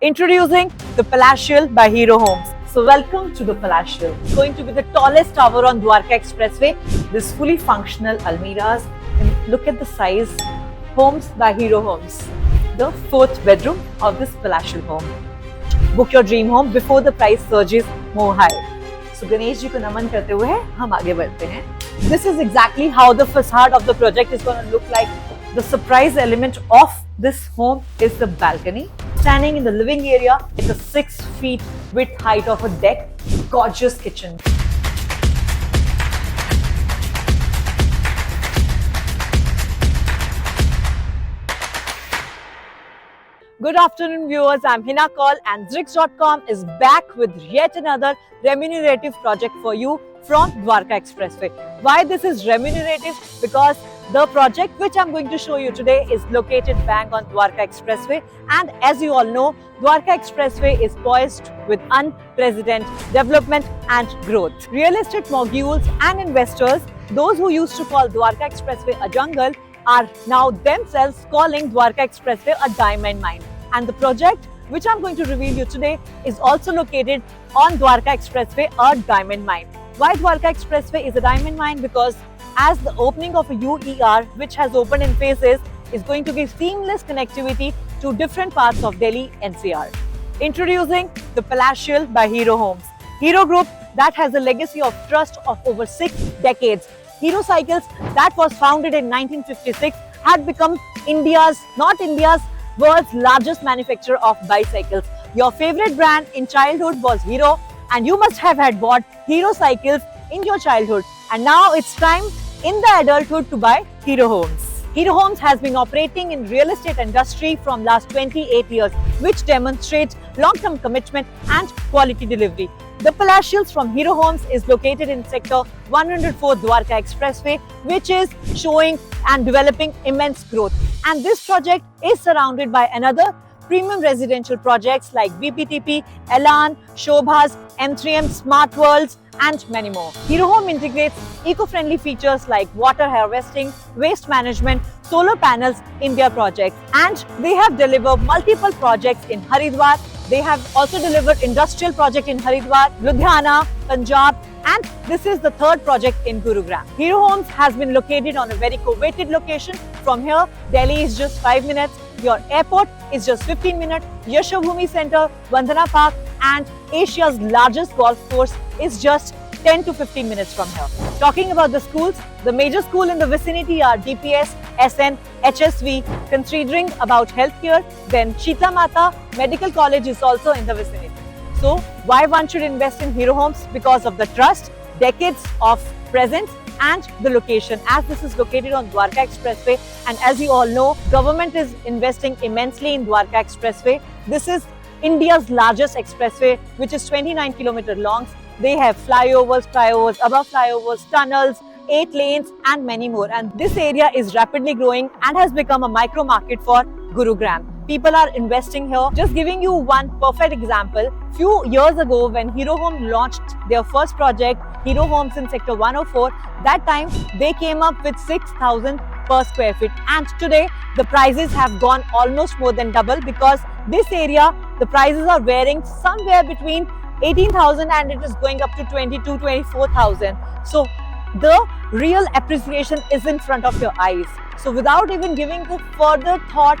Introducing the Palatial by Hero Homes. So welcome to the Palatial. It's going to be the tallest tower on Dwarka Expressway. This fully functional Almiras. And look at the size. Homes by Hero Homes. The fourth bedroom of this Palatial home. Book your dream home before the price surges more high. So Ganesh ji को नमन करते हुए हम आगे बढ़ते हैं. This is exactly how the facade of the project is going to look like. The surprise element of this home is the balcony. Standing in the living area, it's a 6 feet width height of a deck. Gorgeous kitchen. Good afternoon viewers, I'm Hina Kaul and Zrix.com is back with yet another remunerative project for you from Dwarka Expressway. Why this is remunerative? Because the project which I'm going to show you today is located bang on Dwarka Expressway, and as you all know, Dwarka Expressway is poised with unprecedented development and growth. Real estate moguls and investors, those who used to call Dwarka Expressway a jungle, are now themselves calling Dwarka Expressway a diamond mine. And the project which I'm going to reveal you today is also located on Dwarka Expressway, a diamond mine. Why Dwarka Expressway is a diamond mine? Because as the opening of a UER, which has opened in phases, is going to give seamless connectivity to different parts of Delhi NCR. Introducing the Palatial by Hero Homes. Hero Group that has a legacy of trust of over 6 decades. Hero Cycles that was founded in 1956 had become not India's, world's largest manufacturer of bicycles. Your favorite brand in childhood was Hero, and you must have had bought Hero Cycles in your childhood. And now it's time in the adulthood to buy Hero Homes. Hero Homes has been operating in real estate industry from last 28 years, which demonstrates long-term commitment and quality delivery. The Palatials from Hero Homes is located in sector 104 Dwarka Expressway, which is showing and developing immense growth. And this project is surrounded by another premium residential projects like BPTP, Elan, Shobhas, M3M, Smart Worlds, and many more. Hero Home integrates eco-friendly features like water harvesting, waste management, solar panels in their projects. And they have delivered multiple projects in Haridwar. They have also delivered industrial project in Haridwar, Ludhiana, Punjab, and this is the third project in Gurugram. Hero Homes has been located on a very coveted location. From here, Delhi is just 5 minutes. Your airport is just 15 minutes. Yashovumi Center, Vandana Park, and Asia's largest golf course is just 10 to 15 minutes from here. Talking about the schools, the major school in the vicinity are DPS, SN, HSV. Considering about healthcare, then Shitla Mata Medical College is also in the vicinity. So why one should invest in Hero Homes? Because of the trust, decades of presence, and the location, as this is located on Dwarka Expressway. And as you all know, government is investing immensely in Dwarka Expressway. This is India's largest expressway, which is 29 km long. They have flyovers, above flyovers, tunnels, 8 lanes, and many more. And this area is rapidly growing and has become a micro market for Gurugram. People are investing here. Just giving you one perfect example. Few years ago, when Hero Home launched their first project, Hero Homes in sector 104, that time they came up with 6,000 per square feet. And today, the prices have gone almost more than double, because this area, the prices are varying somewhere between 18,000 and it is going up to 24,000. So the real appreciation is in front of your eyes. So without even giving the further thought,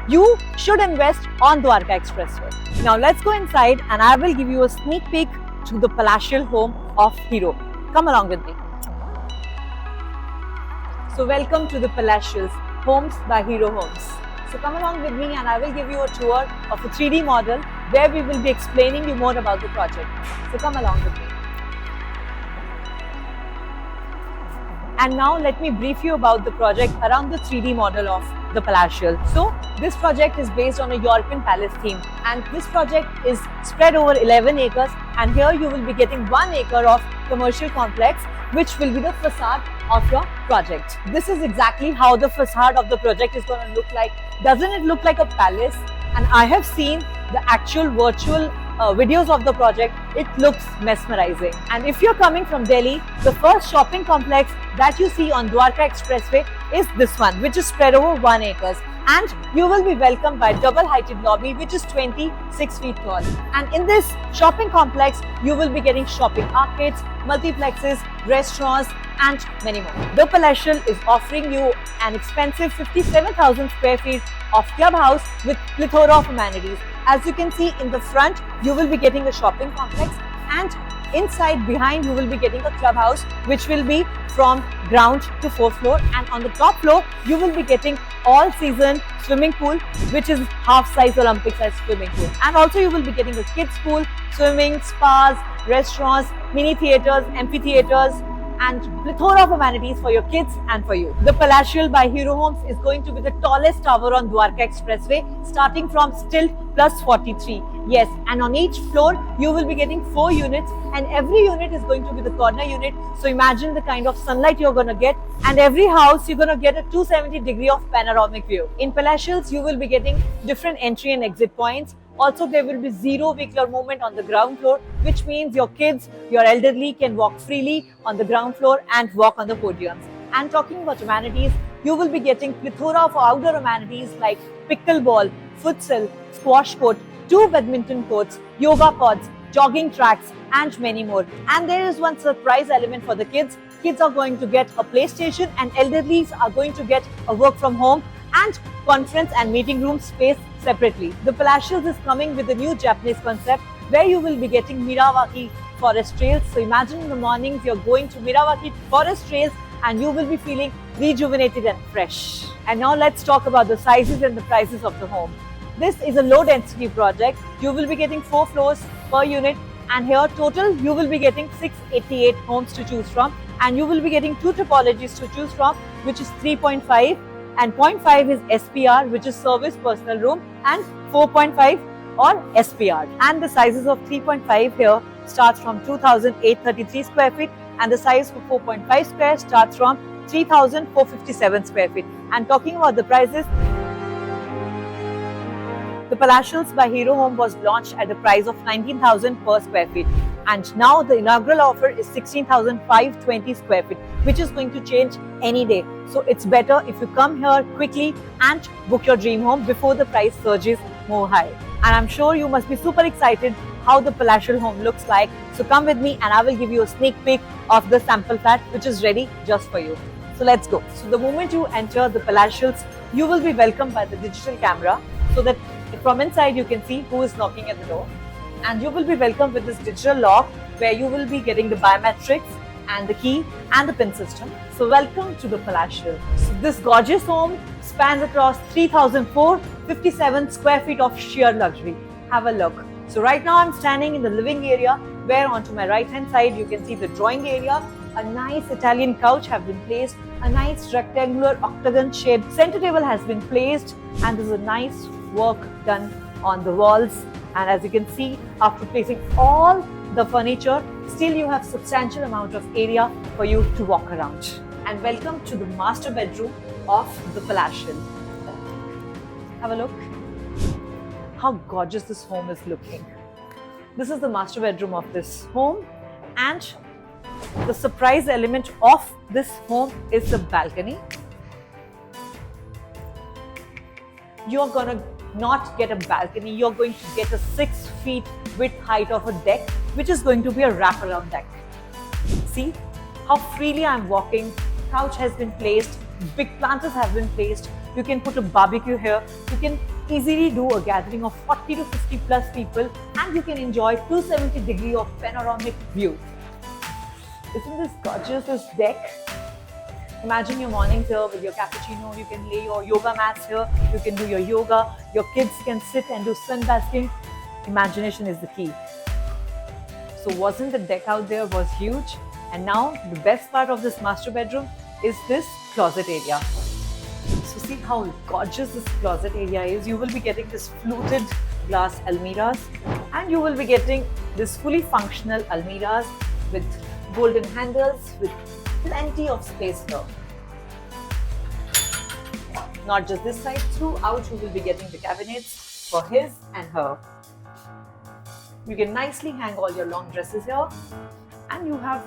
you should invest on Dwarka Expressway. Now let's go inside and I will give you a sneak peek to the palatial home of Hero. Come along with me. So welcome to the Palatials, Homes by Hero Homes. So come along with me and I will give you a tour of a 3D model where we will be explaining you more about the project. So come along with me. And now let me brief you about the project around the 3D model of the Palatial. So this project is based on a European palace theme, and this project is spread over 11 acres, and here you will be getting 1 acre of commercial complex, which will be the facade of your project. This is exactly how the facade of the project is going to look like. Doesn't it look like a palace? And I have seen the actual virtual videos of the project, it looks mesmerizing. And if you're coming from Delhi, the first shopping complex that you see on Dwarka Expressway is this one, which is spread over 1 acre. And you will be welcomed by double-heighted lobby, which is 26 feet tall. And in this shopping complex, you will be getting shopping arcades, multiplexes, restaurants, and many more. The Palatial is offering you an expensive 57,000 square feet of clubhouse with plethora of amenities. As you can see in the front, you will be getting a shopping complex, and inside behind you will be getting a clubhouse which will be from ground to 4th floor, and on the top floor you will be getting all season swimming pool, which is half size Olympic size swimming pool, and also you will be getting a kids pool, swimming, spas, restaurants, mini theaters, amphitheaters, and plethora of amenities for your kids and for you. The Palatial by Hero Homes is going to be the tallest tower on Dwarka Expressway, starting from stilt plus 43. Yes, and on each floor you will be getting 4 units, and every unit is going to be the corner unit. So imagine the kind of sunlight you're going to get, and every house you're going to get a 270 degree of panoramic view. In Palatials you will be getting different entry and exit points. Also, there will be zero vehicular movement on the ground floor, which means your kids, your elderly can walk freely on the ground floor and walk on the podiums. And talking about amenities, you will be getting plethora of outdoor amenities like pickleball, futsal, squash court, 2 badminton courts, yoga pods, jogging tracks, and many more. And there is one surprise element for the kids. Kids are going to get a PlayStation, and elderlies are going to get a work from home and conference and meeting room space separately. The Palatials is coming with a new Japanese concept where you will be getting Miyawaki forest trails. So imagine in the mornings you're going to Miyawaki forest trails and you will be feeling rejuvenated and fresh. And now let's talk about the sizes and the prices of the home. This is a low density project. You will be getting 4 floors per unit, and here total you will be getting 688 homes to choose from, and you will be getting 2 typologies to choose from, which is 3.5 and 0.5 is SPR, which is service personal room, and 4.5 or SPR. And the sizes of 3.5 here starts from 2,833 square feet, and the size for 4.5 square starts from 3,457 square feet. And talking about the prices, the Palatials by Hero Home was launched at the price of 19,000 per square feet, and now the inaugural offer is 16,520 square feet, which is going to change any day. So it's better if you come here quickly and book your dream home before the price surges more high. And I'm sure you must be super excited how the Palatial home looks like. So come with me and I will give you a sneak peek of the sample flat, which is ready just for you. So let's go. So the moment you enter the Palatials, you will be welcomed by the digital camera, so that from inside you can see who is knocking at the door. And you will be welcomed with this digital lock where you will be getting the biometrics and the key and the pin system. So welcome to the Palatial. So this gorgeous home spans across 3,457 square feet of sheer luxury. Have a look. So right now I'm standing in the living area, where onto my right hand side you can see the drawing area. A nice Italian couch have been placed, a nice rectangular octagon shaped center table has been placed, and there's a nice work done on the walls. And as you can see, after placing all the furniture, still you have substantial amount of area for you to walk around. And welcome to the master bedroom of the Palatial. Have a look. How gorgeous this home is looking. This is the master bedroom of this home, and the surprise element of this home is the balcony. You're gonna not get a balcony, you're going to get a 6 feet width height of a deck, which is going to be a wraparound deck. See how freely I'm walking. Couch has been placed, big planters have been placed. You can put a barbecue here. You can easily do a gathering of 40 to 50 plus people, and you can enjoy 270 degree of panoramic view. Isn't this gorgeous, this deck? Imagine your mornings here with your cappuccino. You can lay your yoga mats here. You can do your yoga. Your kids can sit and do sunbasking. Imagination is the key. So wasn't the deck out there was huge? And now the best part of this master bedroom is this closet area. So see how gorgeous this closet area is. You will be getting this fluted glass almiras, and you will be getting this fully functional almiras with golden handles with plenty of space here. Not just this side, throughout you will be getting the cabinets for his and her. You can nicely hang all your long dresses here, and you have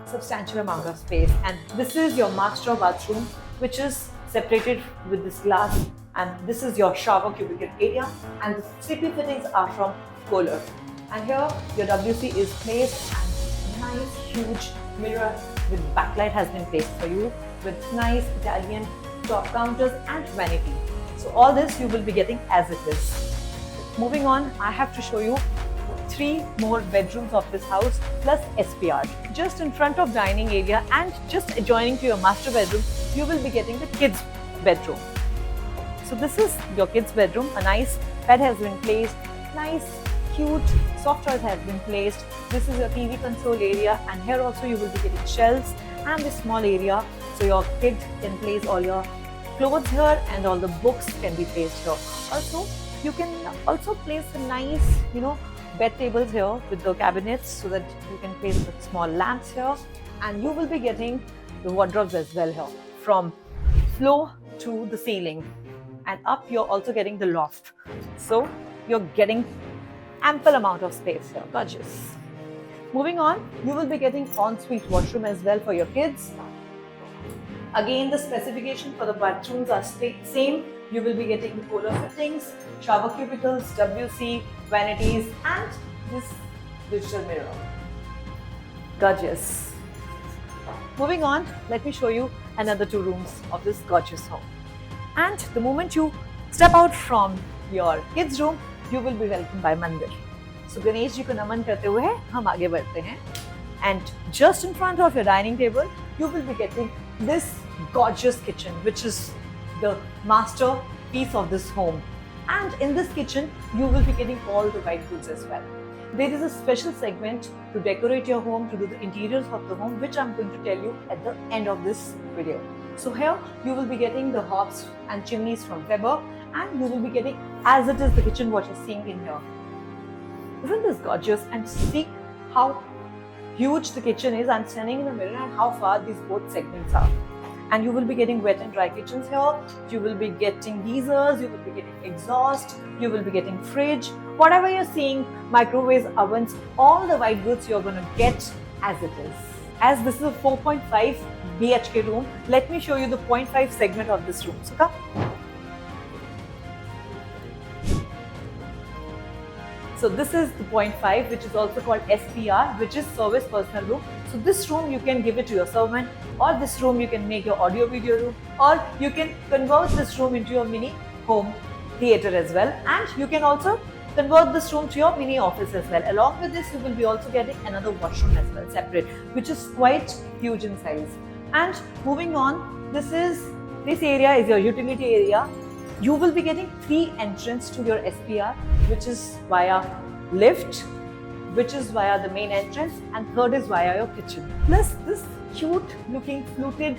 substantial amount of space. And this is your master bathroom, which is separated with this glass, and this is your shower cubicle area, and the CP fittings are from Kohler. And here your WC is placed, and nice huge mirror with backlight has been placed for you, with nice Italian top counters and vanity. So all this you will be getting as it is. Moving on, I have to show you 3 more bedrooms of this house plus SPR. Just in front of dining area and just adjoining to your master bedroom, you will be getting the kids bedroom. So this is your kids bedroom. A nice bed has been placed, nice cute soft toys has been placed. This is your TV console area, and here also you will be getting shelves and this small area so your kid can place all your clothes here and all the books can be placed here. Also, you can also place a nice, bed tables here with the cabinets so that you can place the small lamps here, and you will be getting the wardrobes as well here from floor to the ceiling, and up you're also getting the loft. So you're getting ample amount of space here. Gorgeous. Moving on, you will be getting ensuite washroom as well for your kids. Again, the specification for the bathrooms are same. You will be getting the Kohler fittings, shower cubicles, WC, vanities, and this digital mirror. Gorgeous. Moving on, let me show you another 2 rooms of this gorgeous home. And the moment you step out from your kids' room, you will be welcomed by Mandir. So Ganesh ji ko naman karte hue hum aage badhte hain. And just in front of your dining table, you will be getting this gorgeous kitchen, which is the master piece of this home. And in this kitchen, you will be getting all the white goods as well. There is a special segment to decorate your home, to do the interiors of the home, which I'm going to tell you at the end of this video. So here, you will be getting the hobs and chimneys from Weber, and you will be getting as it is the kitchen what you're seeing in here. Isn't this gorgeous? And see how huge the kitchen is. I'm standing in the mirror and how far these both segments are. And you will be getting wet and dry kitchens here. You will be getting geysers, you will be getting exhaust, you will be getting fridge. Whatever you're seeing, microwaves, ovens, all the white goods you're going to get as it is. As this is a 4.5 BHK room, let me show you the 0.5 segment of this room. So come. So this is the 0.5, which is also called SPR, which is service personal room. So this room you can give it to your servant, or this room you can make your audio video room, or you can convert this room into your mini home theater as well. And you can also convert this room to your mini office as well. Along with this, you will be also getting another washroom as well, separate, which is quite huge in size. And moving on, this area is your utility area. You will be getting 3 entrances to your SPR, which is via lift, which is via the main entrance, and third is via your kitchen. Plus this cute looking fluted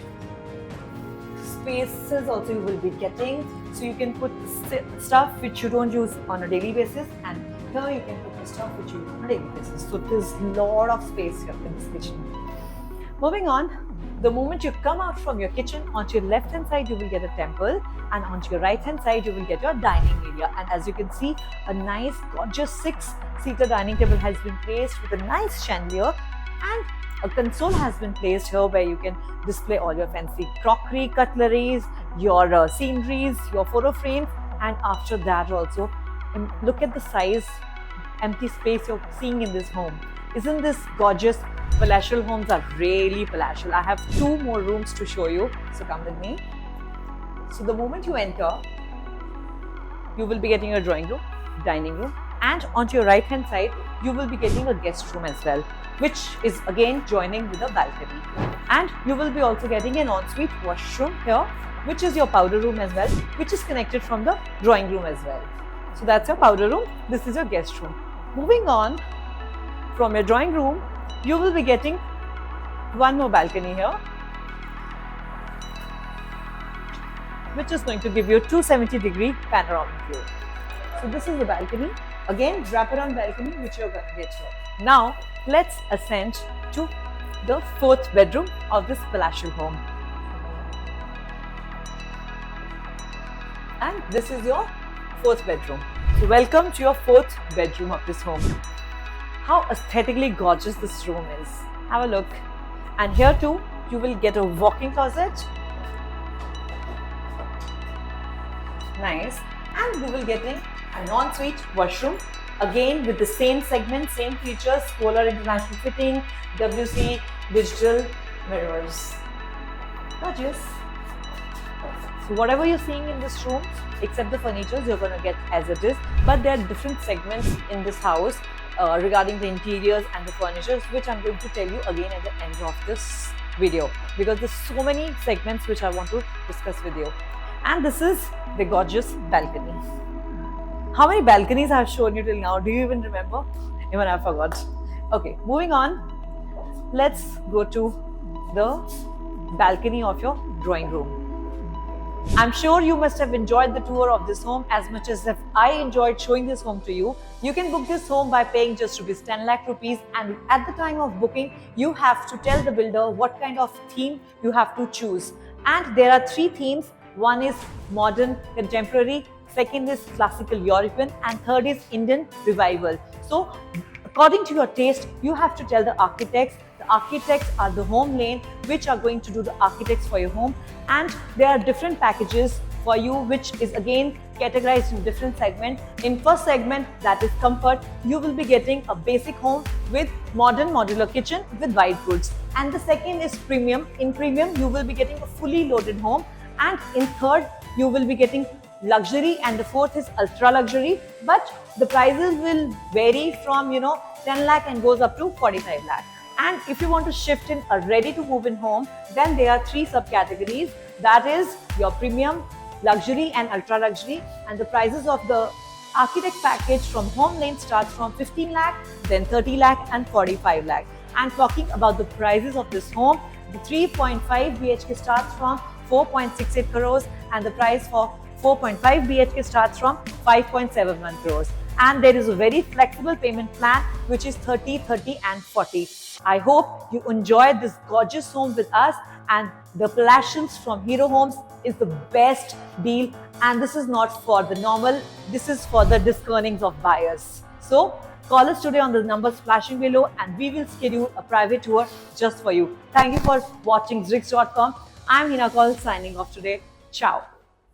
spaces also you will be getting. So you can put stuff which you don't use on a daily basis, and here you can put the stuff which you use on a daily basis. So there's a lot of space here in this kitchen. Moving on, the moment you come out from your kitchen, onto your left hand side you will get a temple, and onto your right hand side you will get your dining area. And as you can see, a nice gorgeous 6-seater dining table has been placed with a nice chandelier, and a console has been placed here where you can display all your fancy crockery, cutleries, your sceneries, your photo frames. And after that also, look at the size, empty space you're seeing in this home. Isn't this gorgeous? Palatial homes are really palatial. I have 2 more rooms to show you, so come with me. So the moment you enter, you will be getting a drawing room, dining room, and onto your right hand side, you will be getting a guest room as well, which is again joining with a balcony. And you will be also getting an ensuite washroom here, which is your powder room as well, which is connected from the drawing room as well. So that's your powder room. This is your guest room. Moving on, from your drawing room, you will be getting 1 more balcony here, which is going to give you a 270-degree panoramic view. So this is the balcony. Again, wraparound balcony, which you're going to get here. Now, let's ascend to the 4th bedroom of this palatial home. And this is your 4th bedroom. So welcome to your 4th bedroom of this home. how aesthetically gorgeous this room is. Have a look. And here too, you will get a walk-in closet. Nice. And you will get an ensuite washroom. Again with the same segment, same features, Kohler International fitting, WC digital mirrors. Gorgeous. So whatever you're seeing in this room, except the furniture, you're going to get as it is. But there are different segments in this house regarding the interiors and the furnitures, which I'm going to tell you again at the end of this video, because there's so many segments which I want to discuss with you. And this is the gorgeous balcony. How many balconies I've shown you till now? Do you even remember? Even I forgot. Okay, moving on. Let's go to the balcony of your drawing room. I'm sure you must have enjoyed the tour of this home as much as if I enjoyed showing this home to you. You can book this home by paying just ₹10 lakh, and at the time of booking, you have to tell the builder what kind of theme you have to choose. And there are 3 themes. One is modern contemporary, second is classical European, and third is Indian revival. So according to your taste, you have to tell the architects. The architects are the home lane which are going to do the architects for your home, and there are different packages for you, which is again categorized in different segments. In first segment, that is comfort, you will be getting a basic home with modern modular kitchen with white goods. And the second is premium. In premium, you will be getting a fully loaded home. And in third, you will be getting luxury, and the fourth is ultra luxury. But the prices will vary from 10 lakh and goes up to 45 lakh. And if you want to shift in a ready to move in home, then there are 3 subcategories. That is your premium, luxury and ultra luxury. And the prices of the architect package from home lane starts from 15 lakh, then 30 lakh and 45 lakh. And talking about the prices of this home, the 3.5 BHK starts from 4.68 crores, and the price for 4.5 BHK starts from 5.71 crores. And there is a very flexible payment plan, which is 30, 30 and 40. I hope you enjoyed this gorgeous home with us, and the Palacians from Hero Homes is the best deal. And this is not for the normal, this is for the discernings of buyers. So call us today on the numbers flashing below, and we will schedule a private tour just for you. Thank you for watching Zrix.com. I'm Hina Kaul signing off today. Ciao.